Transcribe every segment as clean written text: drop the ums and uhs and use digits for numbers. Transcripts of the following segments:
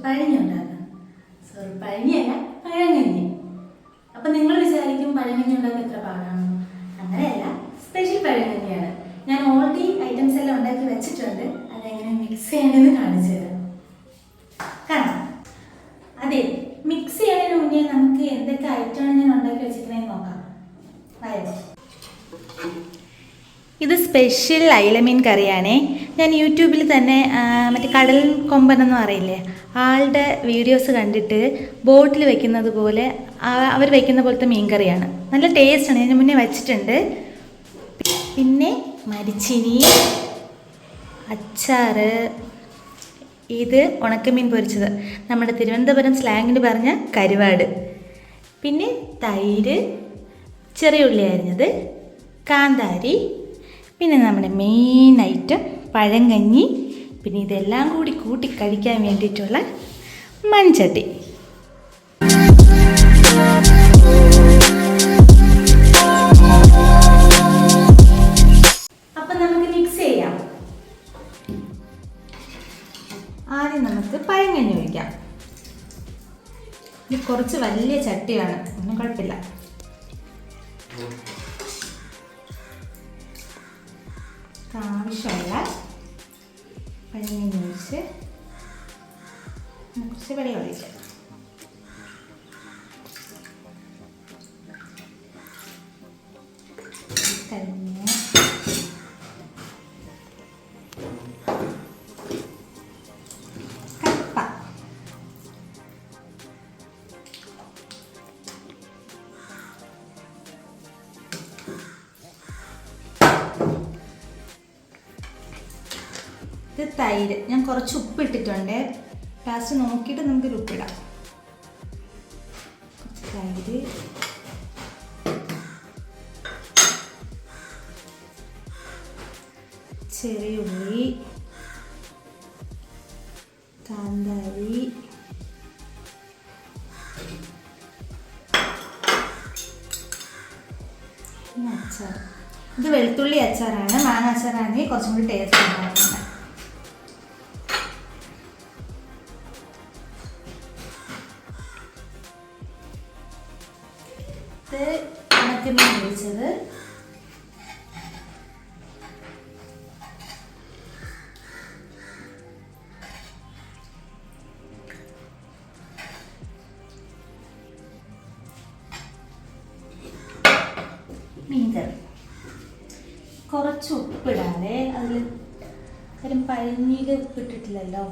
പഴഞ്ഞി ഉണ്ടാക്കാം. സോറി, പഴഞ്ഞിയല്ല, പഴങ്കഞ്ഞി. അപ്പം നിങ്ങൾ വിചാരിക്കും പഴങ്കഞ്ഞി ഉണ്ടാക്കാൻ എത്ര പാടാണോ? അങ്ങനെയല്ല, സ്പെഷ്യൽ പഴങ്കഞ്ഞിയാണ്. ഞാൻ ഓൾറെഡി ഐറ്റംസ് എല്ലാം ഉണ്ടാക്കി വെച്ചിട്ടുണ്ട്. അതെങ്ങനെ മിക്സ് ചെയ്യണമെന്ന് കാണിച്ചു തരാം. കാണാം. അതെ, മിക്സ് ചെയ്യുന്നതിന് മുന്നേ നമുക്ക് എന്തൊക്കെ ഐറ്റമാണ് ഞാൻ ഉണ്ടാക്കി വെച്ചിരിക്കണേന്ന് നോക്കാം. അതെ, ഇത് സ്പെഷ്യൽ അയിലമീൻ കറിയാണേ. ഞാൻ യൂട്യൂബിൽ തന്നെ മറ്റേ കടൽ കൊമ്പനെന്ന് പറയില്ലേ, ആളുടെ വീഡിയോസ് കണ്ടിട്ട് ബോട്ടിൽ വെക്കുന്നത് പോലെ അവർ വെക്കുന്ന പോലത്തെ മീൻ കറിയാണ്. നല്ല ടേസ്റ്റാണ്. ഇതിന് മുന്നേ വെച്ചിട്ടുണ്ട്. പിന്നെ മരിച്ചിനി, അച്ചാറ്, ഇത് ഉണക്കമീൻ പൊരിച്ചത്, നമ്മുടെ തിരുവനന്തപുരം സ്ലാങ്ങിൽ പറഞ്ഞ കരുവാട്, പിന്നെ തൈര്, ചെറിയ ഉള്ളി അരിഞ്ഞത്, കാന്താരി, പിന്നെ നമ്മുടെ മെയിൻ ഐറ്റം പഴങ്കഞ്ഞി, പിന്നെ ഇതെല്ലാം കൂടി കൂട്ടി കഴിക്കാൻ വേണ്ടിയിട്ടുള്ള മൺചട്ടി. അപ്പം നമുക്ക് മിക്സ് ചെയ്യാം. ആദ്യം നമുക്ക് പഴങ്കഞ്ഞി ഒഴിക്കാം. ഇത് കുറച്ച് വലിയ ചട്ടിയാണ്, ഒന്നും കുഴപ്പമില്ല. ആവശ്യമുള്ള പഴങ്കഞ്ഞി ഒഴിച്ച് കുറച്ച് വെള്ളം ഒഴിക്കാം. കഴിഞ്ഞ് കപ്പ, ഇത് തൈര്. ഞാൻ കുറച്ച് ഉപ്പ് ഇട്ടിട്ടുണ്ട്. ലാസ്റ്റ് നോക്കിയിട്ട് നമുക്കൊരു ഉപ്പിടാം. കുറച്ച് തൈര്, ചെറിയ ഉള്ളി, കാന്താരി, അച്ചാർ. ഇത് വെളുത്തുള്ളി അച്ചാറാണ്. മാങ്ങ അച്ചാറാണെങ്കിൽ കുറച്ചും കൂടി ടേസ്റ്റ് ഉണ്ടാകുന്നത്. ഉണക്കമീൻ പൊരിച്ചത്, മീൻകറി. കുറച്ച് ഉപ്പിടാതെ, അതിൽ കാര്യം പഴഞ്ഞിയിൽ ഉപ്പിട്ടിട്ടില്ലല്ലോ.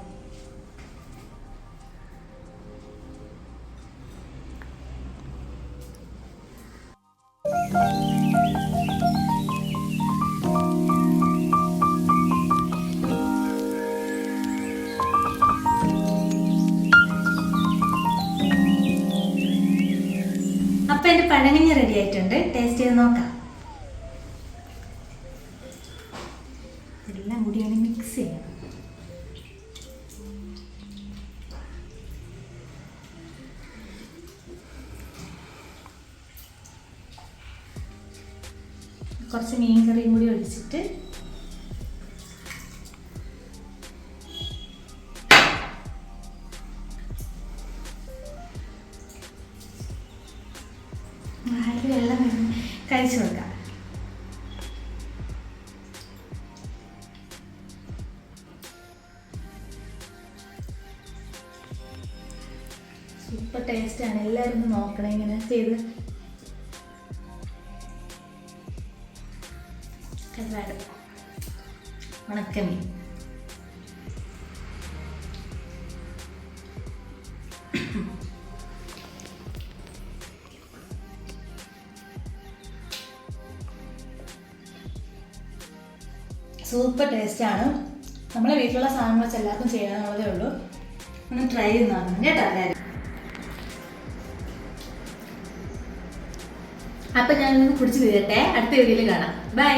അപ്പം എൻ്റെ പഴങ്കഞ്ഞി റെഡി ആയിട്ടുണ്ട്. ടേസ്റ്റ് ചെയ്ത് നോക്കാം. എല്ലാം കൂടിയാണ് മിക്സ് ചെയ്യണം. കുറച്ച് മീൻ കറിയും കൂടി ഒഴിച്ചിട്ട് വെള്ളം കഴിച്ചു കൊടുക്കാം. സൂപ്പർ ടേസ്റ്റാണ്. എല്ലാവരും ഒന്ന് നോക്കണം ഇങ്ങനെ ചെയ്ത്. കരുവാട്, ഉണക്കമീൻ, സൂപ്പർ ടേസ്റ്റാണ്. നമ്മളെ വീട്ടിലുള്ള സാധനങ്ങൾ വെച്ച് എല്ലാവർക്കും ചെയ്യാനുള്ളതേ ഉള്ളൂ. ഒന്ന് ട്രൈ ചെയ്ത് നോക്കണം കേട്ടോ എല്ലാവരും. അപ്പം ഞാനൊന്ന് കുടിച്ച് തീരട്ടെ. അടുത്ത വീഡിയോയിൽ കാണാം. ബൈ.